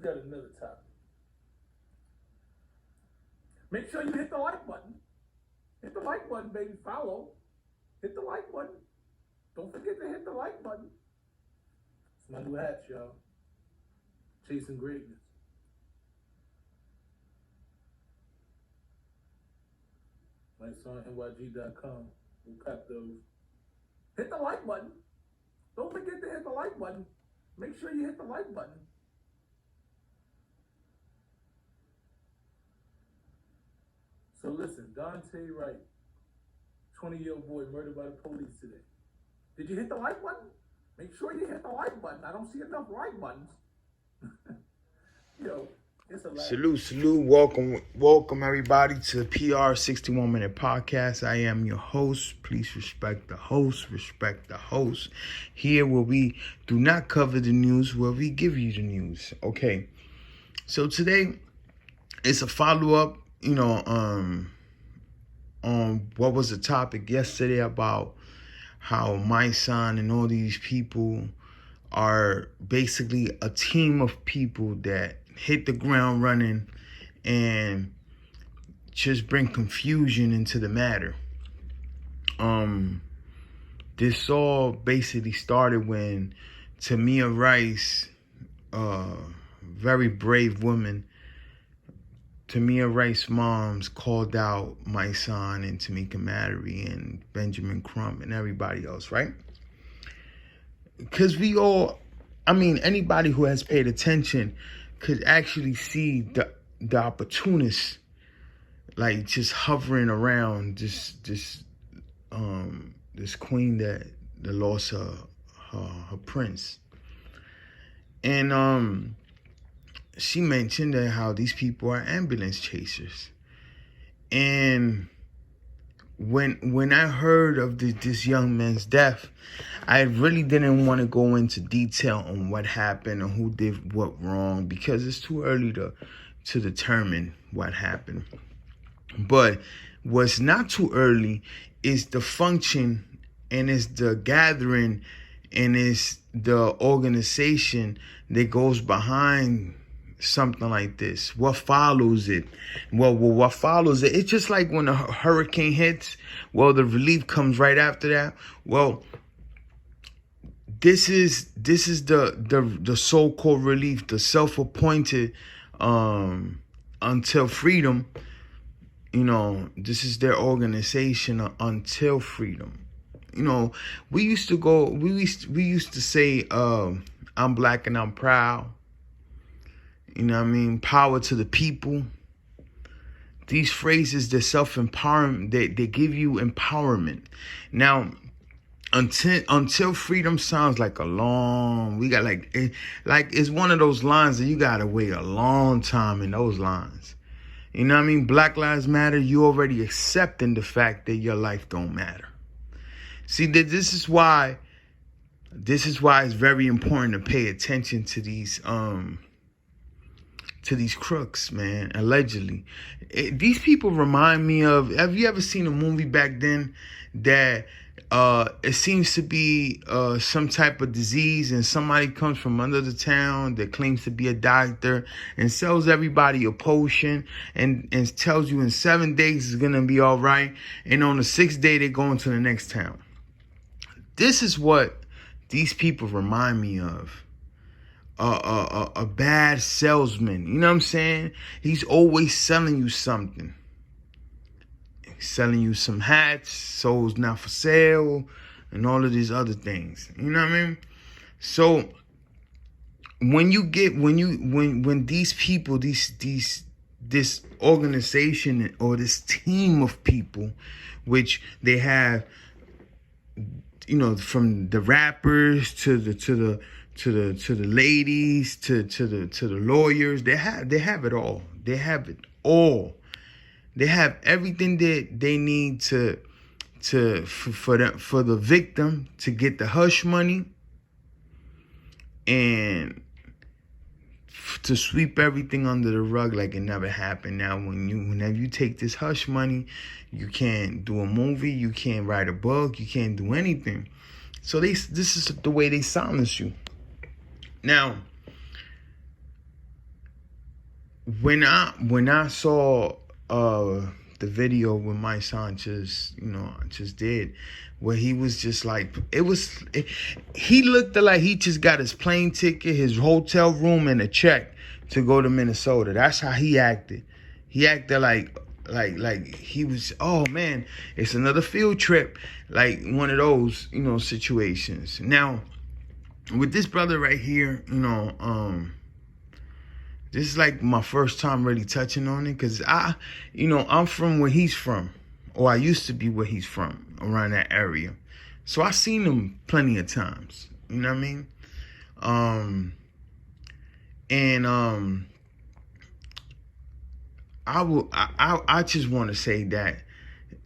at another topic. Make sure you hit the like button. Hit the like button, baby. Follow. Hit the like button. Don't forget to hit the like button. It's my new hat, y'all. Chasing greatness. MyssoneNYG.com. We'll cop those. Hit the like button. Don't forget to hit the like button. Make sure you hit the like button. So listen, Dante Wright, 20-year-old boy murdered by the police today. Did you hit the like button? Make sure you hit the like button. I don't see enough like buttons. Yo, it's a Salute. Welcome everybody to the PR 61 Minute Podcast. I am your host. Please respect the host. Here where we do not cover the news, where we give you the news. Okay. So today it's a follow-up, on what was the topic yesterday about how Myssone and all these people are basically a team of people that hit the ground running and just bring confusion into the matter. This all basically started when Tamir Rice, very brave woman, Tamir Rice's moms called out Myssone and Timika and Benjamin Crump and everybody else, right? Because anybody who has paid attention could actually see the opportunists like just hovering around this queen that lost her prince. And she mentioned that how these people are ambulance chasers. And when I heard of this young man's death, I really didn't want to go into detail on what happened and who did what wrong, because it's too early to determine what happened. But what's not too early is the function, and it's the gathering, and it's the organization that goes behind something like this. What follows it? Well, what follows it? It's just like when a hurricane hits. Well, the relief comes right after that. Well, this is the so-called relief, the self-appointed Until Freedom. This is their organization, Until Freedom. We used to say, I'm black and I'm proud. Power to the people. These phrases, they're self-empowerment. They give you empowerment. Now, until freedom sounds like a long. We got it's one of those lines that you gotta wait a long time in those lines. Black Lives Matter. You already accepting the fact that your life don't matter. See, this is why it's very important to pay attention to these crooks, man. Allegedly, these people remind me of. Have you ever seen a movie back then that it seems to be some type of disease, and somebody comes from under the town that claims to be a doctor and sells everybody a potion and tells you in 7 days it's gonna be all right, and on the 6th day they go into the next town. This is what these people remind me of. A bad salesman. You know what I'm saying? He's always selling you something. He's selling you some hats, souls not for sale, and all of these other things. You know what I mean? So when these people, this organization or this team of people, which they have, from the rappers to the ladies, to the lawyers, they have it all. They have it all. They have everything that they need for the victim to get the hush money and to sweep everything under the rug like it never happened. Now, whenever you take this hush money, you can't do a movie, you can't write a book, you can't do anything. So this is the way they silence you. Now, when I saw the video with Myssone just did, where he was just like, he looked like he just got his plane ticket, his hotel room, and a check to go to Minnesota. That's how he acted. He acted like he was, oh man, it's another field trip, like one of those situations. Now with this brother right here, this is like my first time really touching on it, because I'm from where he's from, or I used to be where he's from, around that area. So I seen him plenty of times. You know what I mean? I just want to say that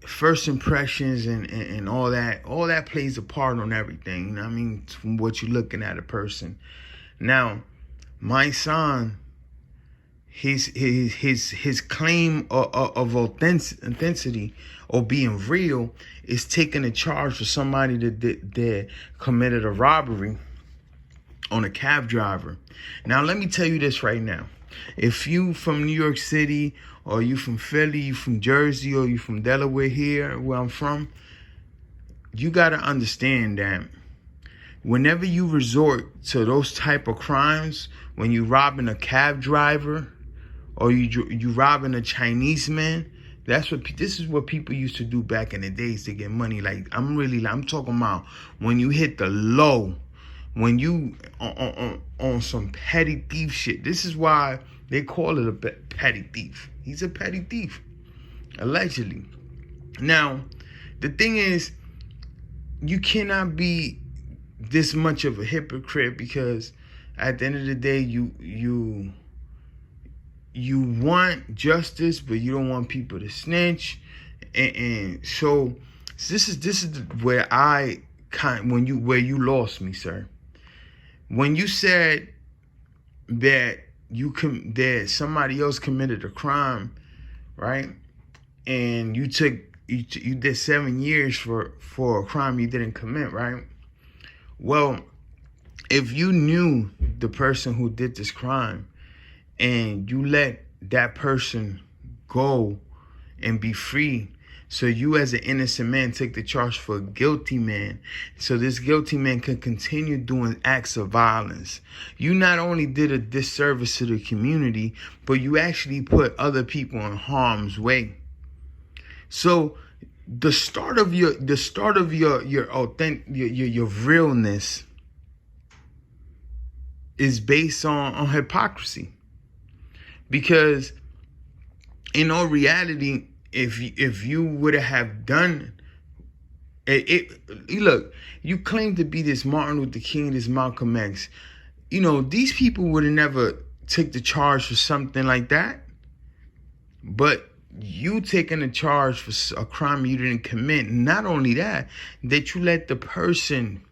first impressions and all that plays a part on everything. You know what I mean? From what you're looking at a person. Now, my son, his claim of authenticity or being real is taking a charge for somebody that committed a robbery on a cab driver. Now let me tell you this right now. If you from New York City, or you from Philly, you from Jersey, or you from Delaware here where I'm from, you got to understand that whenever you resort to those type of crimes, when you robbing a cab driver, or you robbing a Chinese man, this is what people used to do back in the days to get money. Like I'm talking about when you hit the low, when you on some petty thief shit. This is why they call it a petty thief. He's a petty thief, allegedly. Now, the thing is, you cannot be this much of a hypocrite, because at the end of the day, you want justice, but you don't want people to snitch, and so this is where where you lost me, sir. When you said that that somebody else committed a crime, right? And you did 7 years for a crime you didn't commit, right? Well, if you knew the person who did this crime and you let that person go and be free, so you as an innocent man take the charge for a guilty man, so this guilty man can continue doing acts of violence. You not only did a disservice to the community, but you actually put other people in harm's way. So the start of your realness is based on hypocrisy. Because in all reality, if you would have done it, look, you claim to be this Martin Luther King, this Malcolm X. These people would have never took the charge for something like that. But you taking a charge for a crime you didn't commit. Not only that you let the person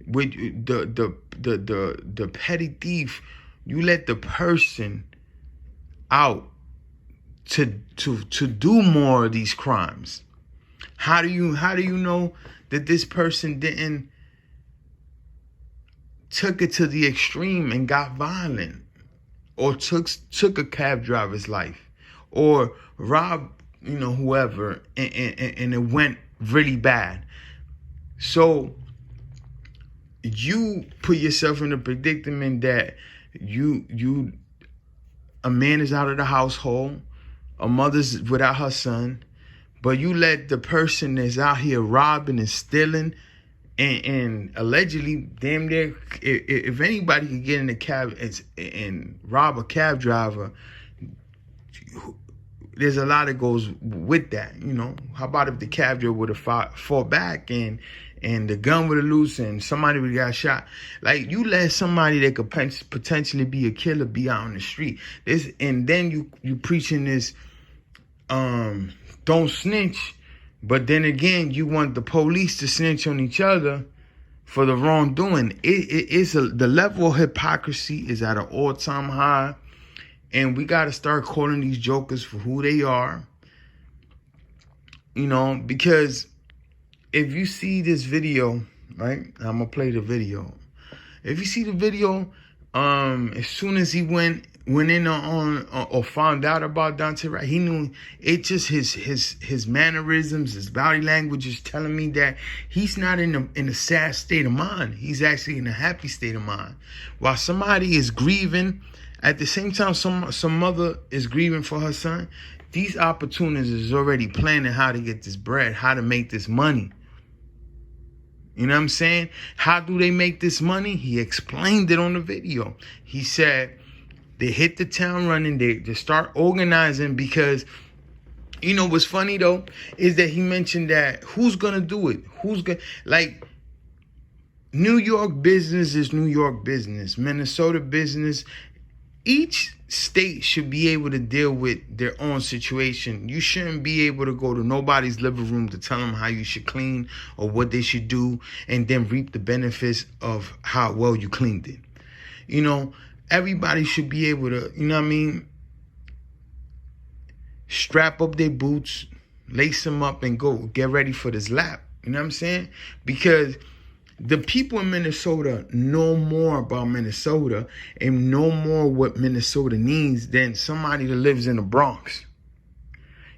with the petty thief, you let the person out to do more of these crimes. How do you know that this person didn't took it to the extreme and got violent, or took a cab driver's life, or robbed whoever, and it went really bad? So you put yourself in a predicament that a man is out of the household, a mother's without her son, but you let the person that's out here robbing and stealing and allegedly, damn near, if anybody could get in a cab and rob a cab driver, there's a lot that goes with that. How about if the cab driver would have fought back and the gun would have loose and somebody would have got shot? Like, you let somebody that could potentially be a killer be out on the street. And then you preaching this, don't snitch. But then again, you want the police to snitch on each other for the wrongdoing. The level of hypocrisy is at an all-time high. And we got to start calling these jokers for who they are. Because if you see this video, right? I'm going to play the video. If you see the video, as soon as he went went in on or found out about Dante Wright, he knew it. Just his mannerisms, his body language is telling me that he's not in a sad state of mind. He's actually in a happy state of mind. While somebody is grieving, at the same time some mother is grieving for her son. These opportunities is already planning how to get this bread, how to make this money. You know what I'm saying? How do they make this money? He explained it on the video. He said they hit the town running. They start organizing because, you know, what's funny though is that he mentioned that who's gonna do it? Like, New York business is New York business. Minnesota business. Each state should be able to deal with their own situation. You shouldn't be able to go to nobody's living room to tell them how you should clean or what they should do and then reap the benefits of how well you cleaned it. You know, everybody should be able to, you know what I mean, strap up their boots, lace them up and go get ready for this lap. You know what I'm saying? Because the people in Minnesota know more about Minnesota and know more what Minnesota needs than somebody that lives in the Bronx.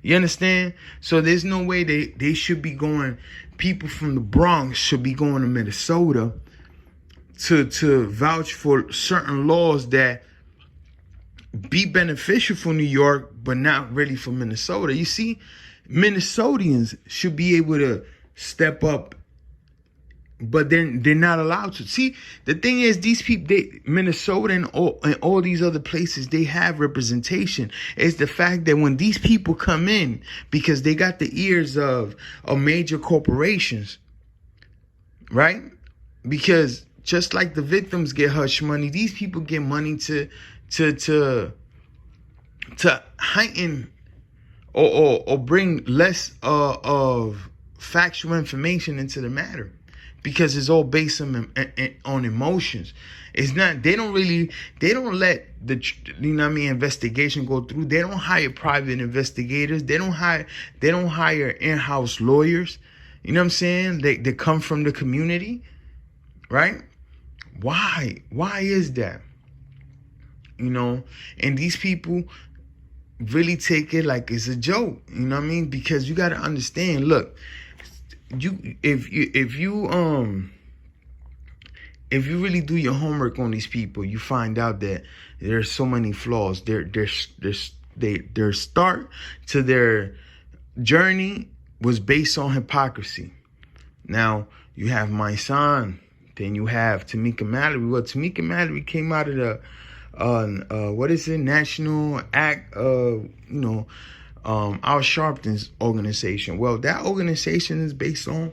You understand? So there's no way they should be going, people from the Bronx should be going to Minnesota to vouch for certain laws that be beneficial for New York, but not really for Minnesota. You see, Minnesotans should be able to step up, but they're not allowed to. See, the thing is, these people, Minnesota and all these other places, they have representation. It's the fact that when these people come in, because they got the ears of major corporations, right? Because just like the victims get hush money, these people get money to heighten or bring less of factual information into the matter. Because it's all based on emotions. It's not, they don't let the, you know what I mean, investigation go through. They don't hire private investigators. They don't hire in-house lawyers. You know what I'm saying? They come from the community, right? Why is that? You know, and these people really take it like it's a joke. You know what I mean? Because you got to understand, look, if you really do your homework on these people, you find out that there's so many flaws. Their start to their journey was based on hypocrisy. Now you have Myssone, then you have Timika Mallory. Well, Timika Mallory came out of the National Act of, you know, Al Sharpton's organization. Well, that organization is based on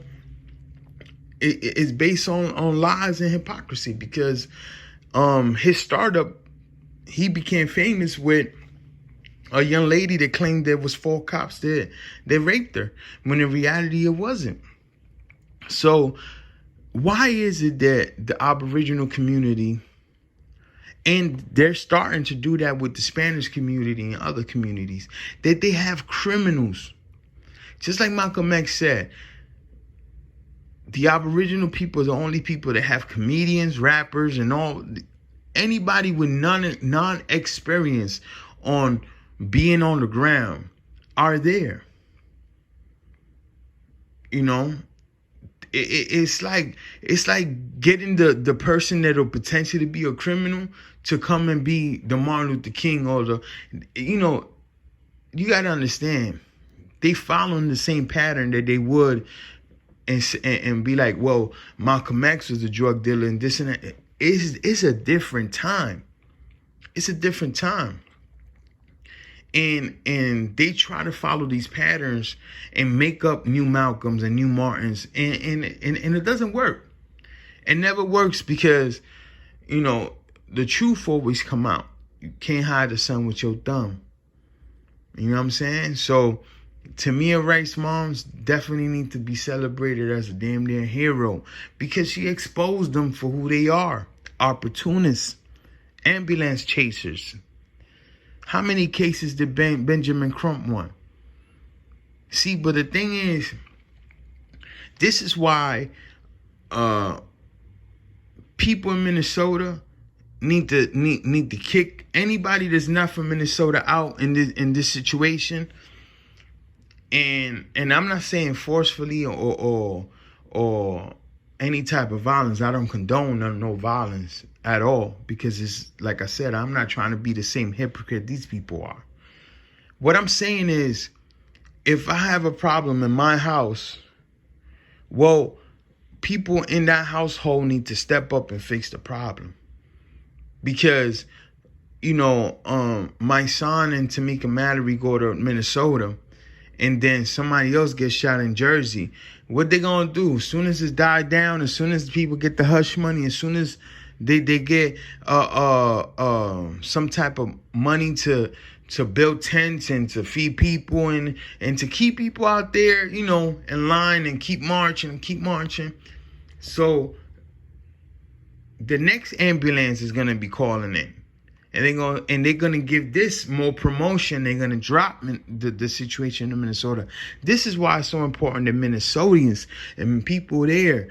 lies and hypocrisy, because his startup, he became famous with a young lady that claimed there was 4 cops that raped her, when in reality it wasn't. So why is it that the Aboriginal community, and they're starting to do that with the Spanish community and other communities, that they have criminals? Just like Malcolm X said, the Aboriginal people are the only people that have comedians, rappers, and anybody with non-experience on being on the ground are there. You know, it's like getting the person that'll potentially be a criminal to come and be the Martin Luther King or the, you know, you got to understand, they following the same pattern that they would and be like, well, Malcolm X was a drug dealer and this and that. It's a different time. It's a different time. And they try to follow these patterns and make up new Malcolms and new Martins, and it doesn't work. It never works, because, you know, the truth always come out. You can't hide the sun with your thumb. You know what I'm saying? So Tamir Wright's moms definitely need to be celebrated as a damn near hero, because she exposed them for who they are: opportunists, ambulance chasers. How many cases did Benjamin Crump won? See, but the thing is, this is why people in Minnesota need to kick anybody that's not from Minnesota out in this situation. And I'm not saying forcefully or any type of violence. I don't condone no violence at all, because it's like I said, I'm not trying to be the same hypocrite these people are. What I'm saying is, if I have a problem in my house, well, people in that household need to step up and fix the problem. Because, Myssone and Timika Mallory go to Minnesota, and then somebody else gets shot in Jersey. What they gonna do? As soon as it's died down, as soon as people get the hush money, as soon as they get some type of money to build tents and to feed people and to keep people out there, in line and keep marching. So the next ambulance is gonna be calling in. And they're gonna give this more promotion. They're gonna drop the situation in Minnesota. This is why it's so important that Minnesotans and people there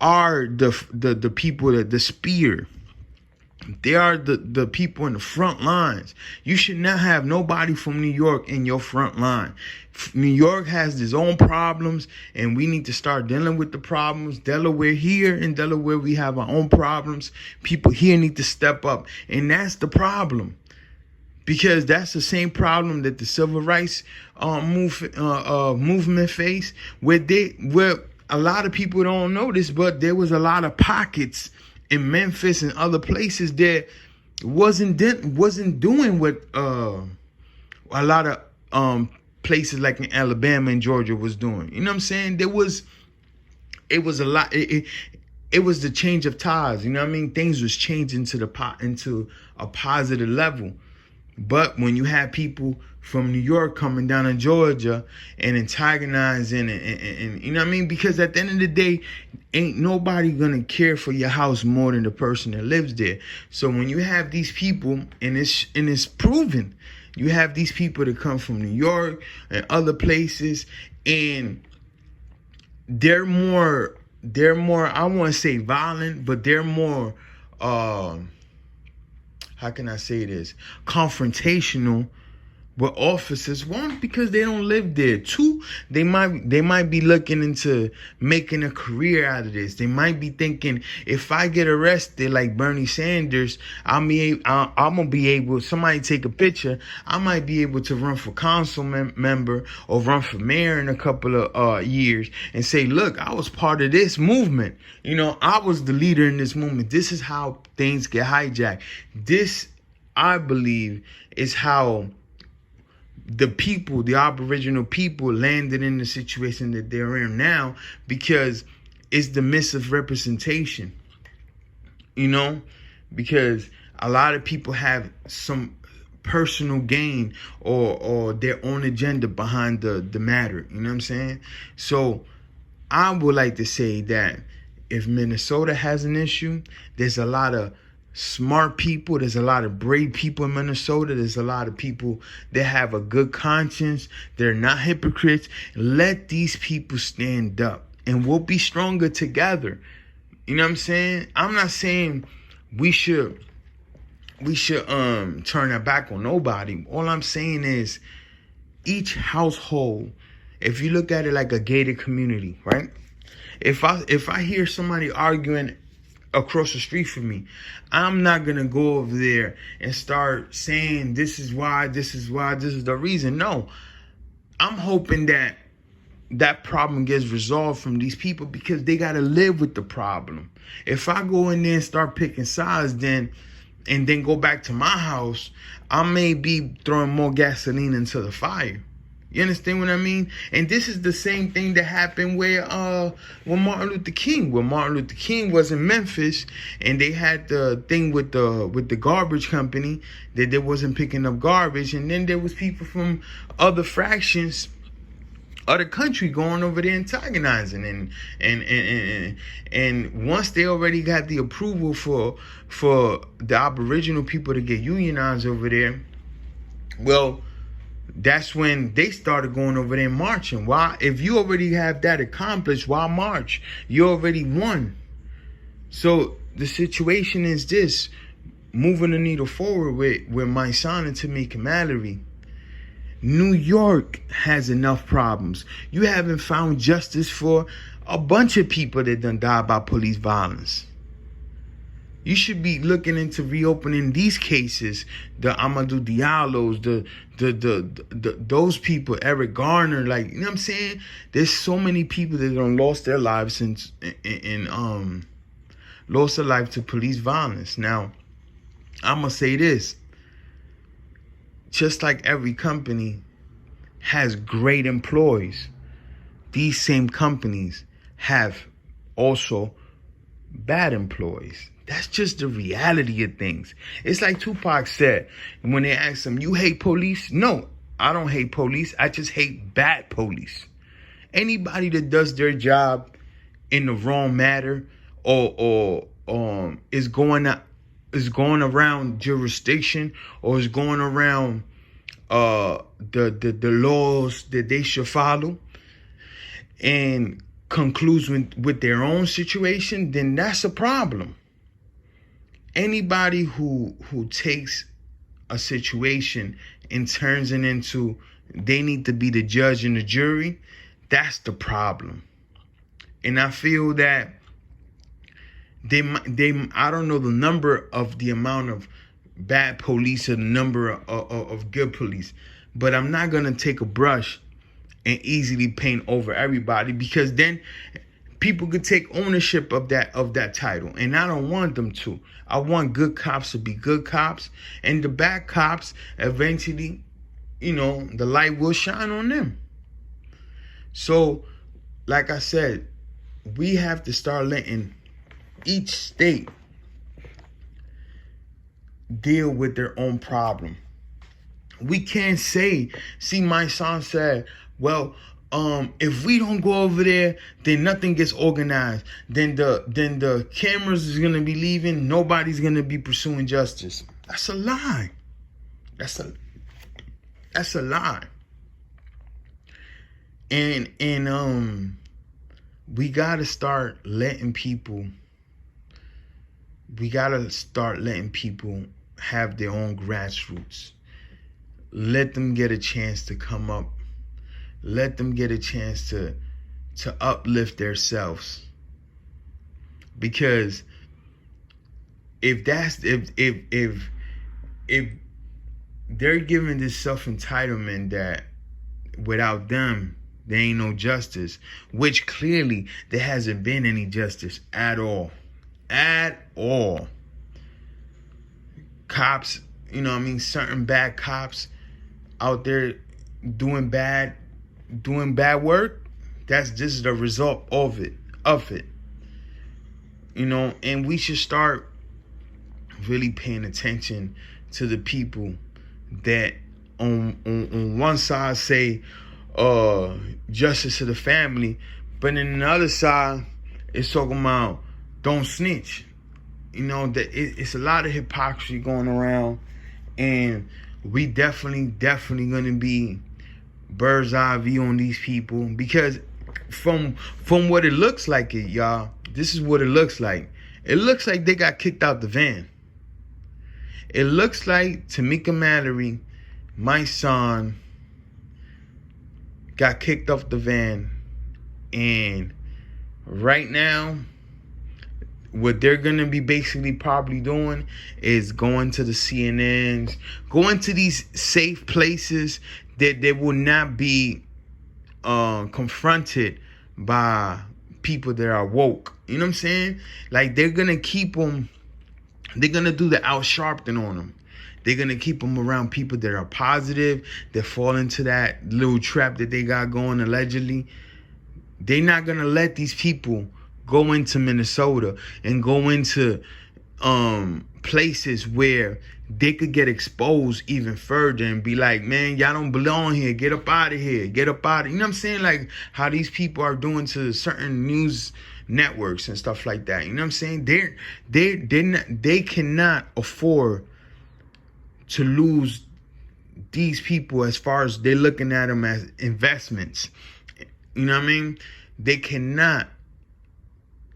are the people that the spear. They are the people in the front lines. You should not have nobody from New York in your front line. New York has its own problems, and we need to start dealing with the problems. In Delaware, we have our own problems. People here need to step up, and that's the problem. Because that's the same problem that the civil rights movement faced, where a lot of people don't know this, but there was a lot of pockets in Memphis and other places that wasn't doing what a lot of places like in Alabama and Georgia was doing. You know what I'm saying? It was a lot. It was the change of tides. You know what I mean? Things was changing into a positive level. But when you have people from New York coming down to Georgia and antagonizing and you know what I mean? Because at the end of the day, ain't nobody gonna care for your house more than the person that lives there. So when you have these people, and it's proven, you have these people that come from New York and other places, and they're more, I want to say violent, but they're more, how can I say this? Confrontational with officers. One, because they don't live there. Two, they might be looking into making a career out of this. They might be thinking, if I get arrested like Bernie Sanders, I'm gonna be able. Somebody take a picture. I might be able to run for council member or run for mayor in a couple of years and say, look, I was part of this movement. I was the leader in this movement. This is how things get hijacked. This, I believe, is how the Aboriginal people landed in the situation that they're in now, because it's the misrepresentation, because a lot of people have some personal gain or their own agenda behind the matter. You know what I'm saying? So I would like to say that if Minnesota has an issue, there's a lot of smart people, there's a lot of brave people in Minnesota, there's a lot of people that have a good conscience, they're not hypocrites. Let these people stand up and we'll be stronger together. You know what I'm saying? I'm not saying we should turn our back on nobody. All I'm saying is each household, if you look at it like a gated community, right? If I hear somebody arguing across the street from me, I'm not gonna go over there and start saying this is why, this is the reason. No, I'm hoping that problem gets resolved from these people, because they gotta live with the problem. If I go in there and start picking sides, and then go back to my house, I may be throwing more gasoline into the fire. You understand what I mean? And this is the same thing that happened with Martin Luther King. When Martin Luther King was in Memphis, and they had the thing with the garbage company that they wasn't picking up garbage, and then there was people from other fractions of the country going over there antagonizing, and once they already got the approval for the Aboriginal people to get unionized over there, well, that's when they started going over there and marching. Why? If you already have that accomplished, why march? You already won. So the situation is this: moving the needle forward with Myssone and Timika Mallory, New York has enough problems. You haven't found justice for a bunch of people that done died by police violence. You should be looking into reopening these cases, the Amadou Diallos, those people, Eric Garner, like, you know what I'm saying? There's so many people that done lost their lives since lost their life to police violence. Now, I'm gonna say this. Just like every company has great employees, these same companies have also bad employees. That's just the reality of things. It's like Tupac said when they asked him, "You hate police?" No, I don't hate police. I just hate bad police. Anybody that does their job in the wrong manner or is going around jurisdiction or is going around the laws that they should follow and concludes with their own situation, then that's a problem. Anybody who takes a situation and turns it into they need to be the judge and the jury, that's the problem. And I feel that they I don't know the amount of bad police or the number of good police, but I'm not gonna take a brush and easily paint over everybody, because then people could take ownership of that title, and I don't want them to. I want good cops to be good cops, and the bad cops eventually, the light will shine on them. So, like I said, we have to start letting each state deal with their own problem. We can't see, Myssone said, well, if we don't go over there, then nothing gets organized. Then the cameras is gonna be leaving. Nobody's gonna be pursuing justice. That's a lie. That's a lie. And we gotta start letting people. We gotta start letting people have their own grassroots. Let them get a chance to come up. Let them get a chance to uplift themselves. Because if they're given this self-entitlement that without them there ain't no justice, which clearly there hasn't been any justice at all. At all. Cops, certain bad cops out there doing bad work, that's just the result of it. And we should start really paying attention to the people that on one side say justice to the family, but in the other side it's talking about don't snitch. That it's a lot of hypocrisy going around, and we definitely gonna be bird's eye view on these people, because from what it looks like, y'all, this is what it looks like. It looks like they got kicked out the van. It looks like Timika Mallory, Myssone, got kicked off the van, and right now what they're going to be basically probably doing is going to the CNNs, going to these safe places that they will not be confronted by people that are woke. You know what I'm saying? Like, they're going to keep them, they're going to do the out sharpening on them. They're going to keep them around people that are positive, that fall into that little trap that they got going allegedly. They're not going to let these people go into Minnesota and go into places where they could get exposed even further and be like, man, y'all don't belong here. Get up out of here. Get up out of. You know what I'm saying? Like how these people are doing to certain news networks and stuff like that. You know what I'm saying? They cannot afford to lose these people as far as they're looking at them as investments. You know what I mean? They cannot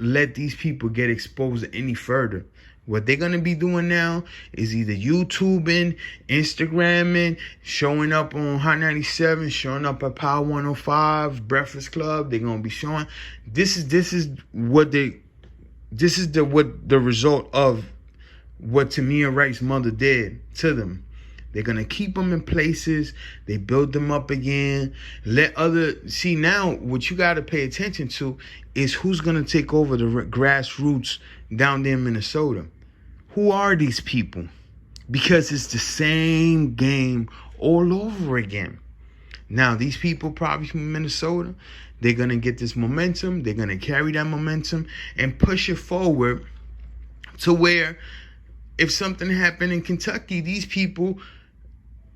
let these people get exposed any further, What they're going to be doing now is either YouTubing, Instagramming, showing up on Hot 97, showing up at Power 105, Breakfast Club. They're going to be showing. This is what the result of what Tamir Wright's mother did to them. They're going to keep them in places. They build them up again. See, now what you got to pay attention to is who's going to take over the grassroots down there in Minnesota. Who are these people? Because it's the same game all over again. Now, these people probably from Minnesota, they're going to get this momentum. They're going to carry that momentum and push it forward to where if something happened in Kentucky, these people,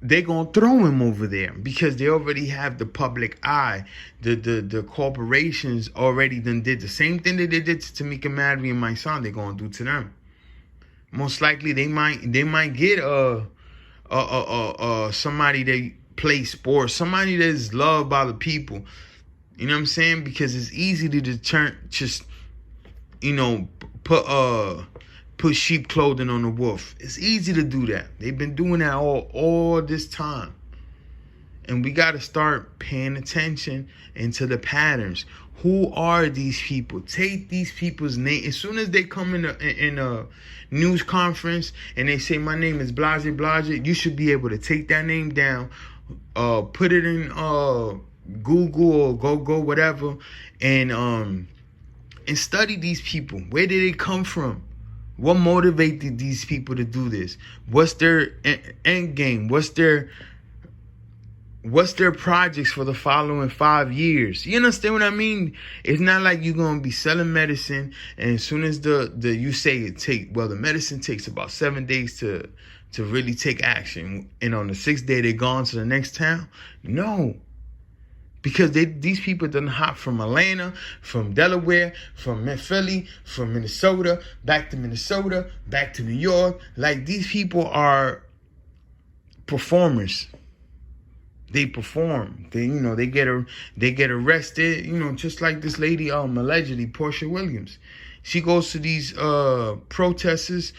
they're going to throw him over there because they already have the public eye. The corporations already done did the same thing that they did to Timika, Madry, and Myssone. They're going to do to them. Most likely, they might get somebody that plays sports, somebody that's loved by the people. You know what I'm saying? Because it's easy to put sheep clothing on the wolf. It's easy to do that. They've been doing that all this time. And we got to start paying attention into the patterns. Who are these people? Take these people's name. As soon as they come in a news conference and they say, my name is Blase Blase, you should be able to take that name down, put it in Google or go whatever, and study these people. Where did they come from? What motivated these people to do this? What's their end game? What's their projects for the following 5 years? You understand what I mean? It's not like you're gonna be selling medicine, and as soon as the medicine takes about 7 days to really take action, and on the 6th day they're gone to the next town. No. Because these people done hop from Atlanta, from Delaware, from Philly, from Minnesota, back to Minnesota, back to New York. Like, these people are performers. They perform. They get arrested. Just like this lady, allegedly Portia Williams. She goes to these protesters,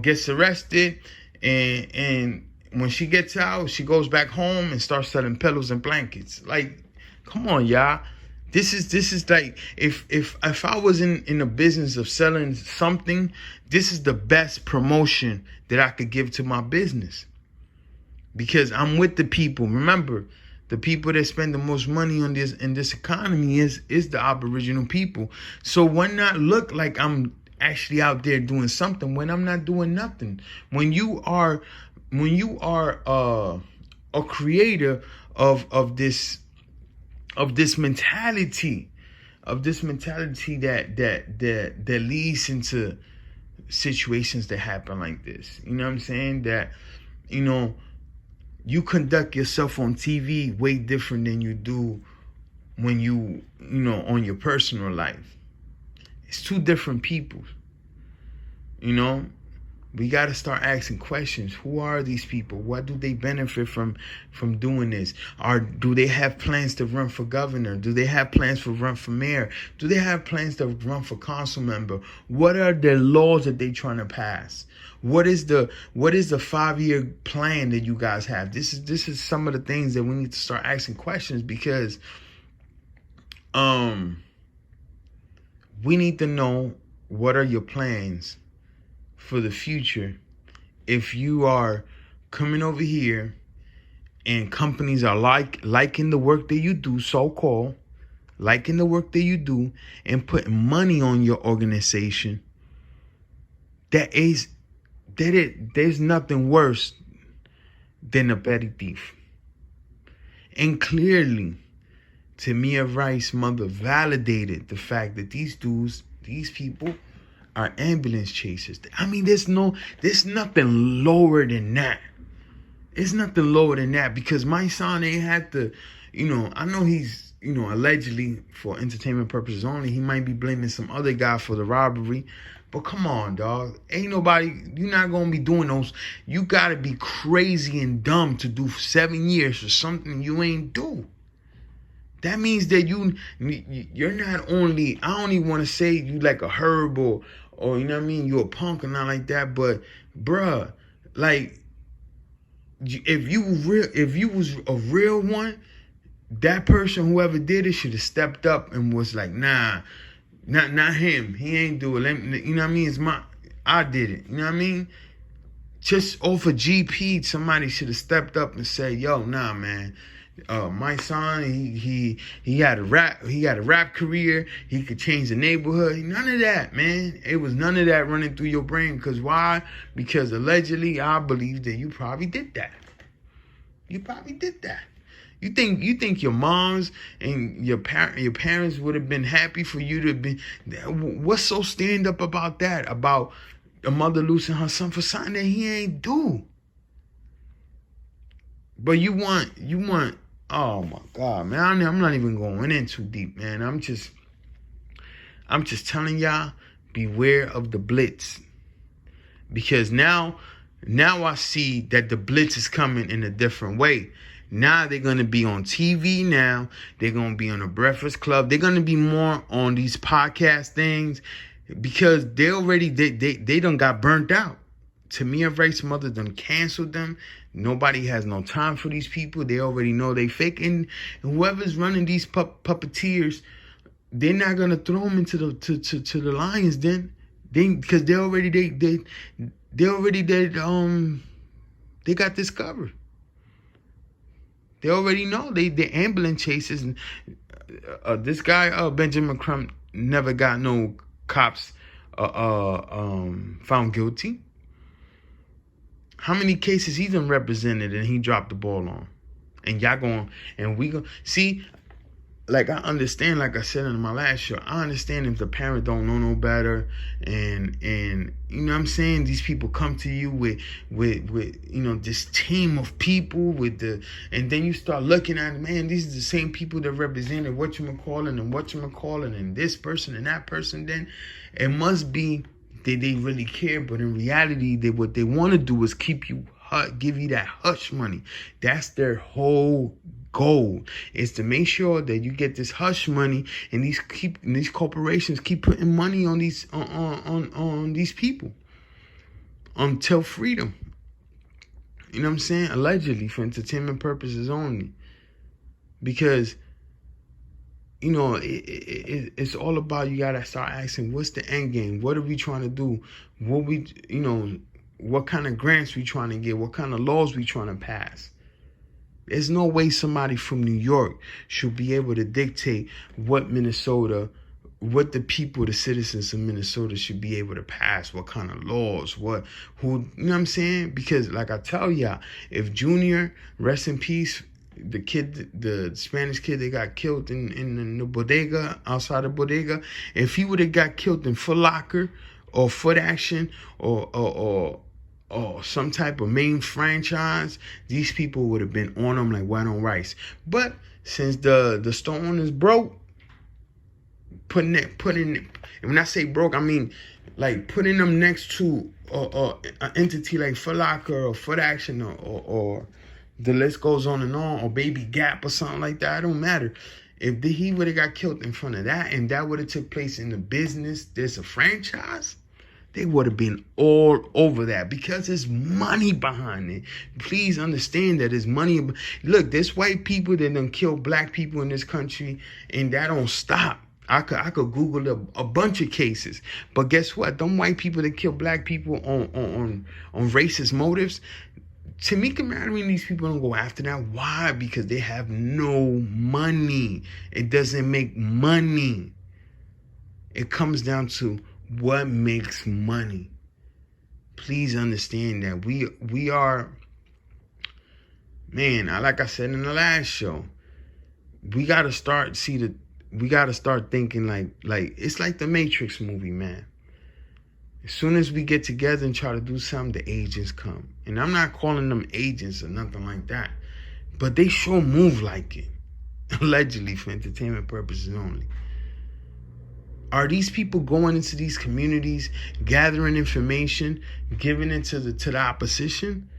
gets arrested, and when she gets out, she goes back home and starts selling pillows and blankets. Like, come on, y'all. This is like, if I was in the business of selling something, this is the best promotion that I could give to my business. Because I'm with the people. Remember, the people that spend the most money on this in this economy is the Aboriginal people. So why not look like I'm actually out there doing something when I'm not doing nothing? When you are a creator of this mentality, that leads into situations that happen like this. You know what I'm saying? That you conduct yourself on TV way different than you do when you on your personal life. It's two different people. We got to start asking questions. Who are these people? What do they benefit from doing this? Or do they have plans to run for governor? Do they have plans to run for mayor? Do they have plans to run for council member? What are the laws that they're trying to pass? What is the 5-year plan that you guys have? This is some of the things that we need to start asking questions, because we need to know what are your plans for the future if you are coming over here and companies are liking the work that you do, so-called liking the work that you do, and putting money on your organization. There's nothing worse than a petty thief. And clearly, Tamir Wright's mother validated the fact that these people are ambulance chasers. I mean, there's nothing lower than that. It's nothing lower than that, because my son ain't had to, I know he's, allegedly for entertainment purposes only, he might be blaming some other guy for the robbery. But come on, dog. Ain't nobody, you're not going to be doing those. You got to be crazy and dumb to do 7 years for something you ain't do. That means that you're not only, I don't even want to say you like a herb or or you know what I mean, you a punk or not like that. But bruh, like, if you was a real one, that person, whoever did it, should have stepped up and was like, nah, not him. He ain't do it. You know what I mean? I did it. You know what I mean? Just off a GP, somebody should have stepped up and said, yo, nah, man. Myssone, he had a rap career. He could change the neighborhood. None of that, man. It was none of that running through your brain. Because why? Because allegedly, I believe that you probably did that. You probably did that. You think your moms and your parents would have been happy for you to be? What's so stand up about that? About a mother losing her son for something that he ain't do? But you want. Oh my God, man! I'm not even going in too deep, man. I'm just telling y'all, beware of the blitz, because now I see that the blitz is coming in a different way. Now they're gonna be on TV. Now they're gonna be on the Breakfast Club. They're gonna be more on these podcast things because they done got burnt out. Tamir Race's mother done canceled them. Nobody has no time for these people. They already know they fake. And whoever's running these puppeteers, they're not gonna throw them into the lions then. Because they got this covered. They already know they ambulance chases. And this guy Benjamin Crump never got no cops found guilty. How many cases he done represented and he dropped the ball on? And y'all going, and we go see, like, I understand, like I said in my last show, I understand if the parent don't know no better, and you know what I'm saying, these people come to you with you know, this team of people and then you start looking at, man, these are the same people that represented whatchamacallit and this person and that person. Then it must be they really care, but in reality, what they want to do is give you that hush money. That's their whole goal, is to make sure that you get this hush money, and these corporations keep putting money on these on these people until freedom. You know what I'm saying? Allegedly, for entertainment purposes only, because you know, it's all about, you gotta start asking, what's the end game? What are we trying to do? What kind of grants we trying to get? What kind of laws we trying to pass? There's no way somebody from New York should be able to dictate what the people, the citizens of Minnesota should be able to pass, what kind of laws, you know what I'm saying? Because like I tell y'all, if Junior, rest in peace, the Spanish kid that got killed in the bodega, outside the bodega, if he would have got killed in Foot Locker or Foot Action or some type of main franchise, these people would have been on them like white on rice. But since the stone is broke, putting and when I say broke, I mean like putting them next to an entity like Foot Locker or Foot Action or the list goes on and on, or Baby Gap or something like that. It don't matter. If he would have got killed in front of that, and that would have took place in the business, there's a franchise, they would have been all over that, because there's money behind it. Please understand that there's money. Look, there's white people that done kill black people in this country, and that don't stop. I could Google a bunch of cases, but guess what? Them white people that kill black people on racist motives, Timika marrying these people don't go after that. Why? Because they have no money. It doesn't make money. It comes down to what makes money. Please understand that we are, man, like I said in the last show, we gotta start thinking like it's like the Matrix movie, man. As soon as we get together and try to do something, the agents come. And I'm not calling them agents or nothing like that, but they sure move like it. Allegedly, for entertainment purposes only. Are these people going into these communities, gathering information, giving it to the opposition?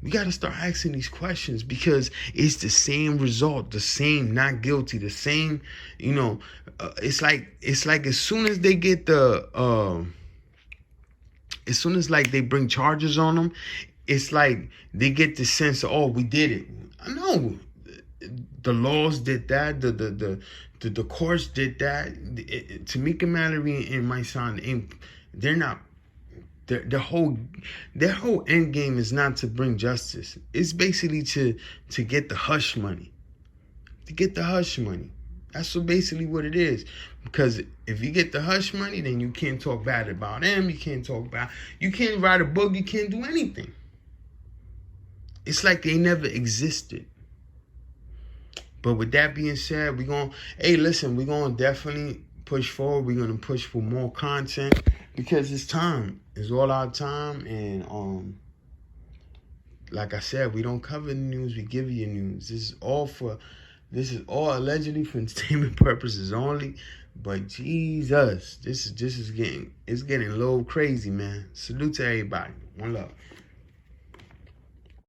We got to start asking these questions, because it's the same result, the same not guilty, the same, it's like as soon as they get the as soon as like they bring charges on them, it's like they get the sense of, oh, we did it. No, the laws did that. The courts did that. Tamika Mallory and Myssone, they're not. Their whole end game is not to bring justice. It's basically to get the hush money. To get the hush money. That's basically what it is. Because if you get the hush money, then you can't talk bad about them. You can't write a book. You can't do anything. It's like they never existed. But with that being said, we're going to definitely push forward. We're going to push for more content because it's time. It's all our time. And like I said, we don't cover the news. We give you news. This is all allegedly for entertainment purposes only. But Jesus, this is getting a little crazy, man. Salute to everybody. One love.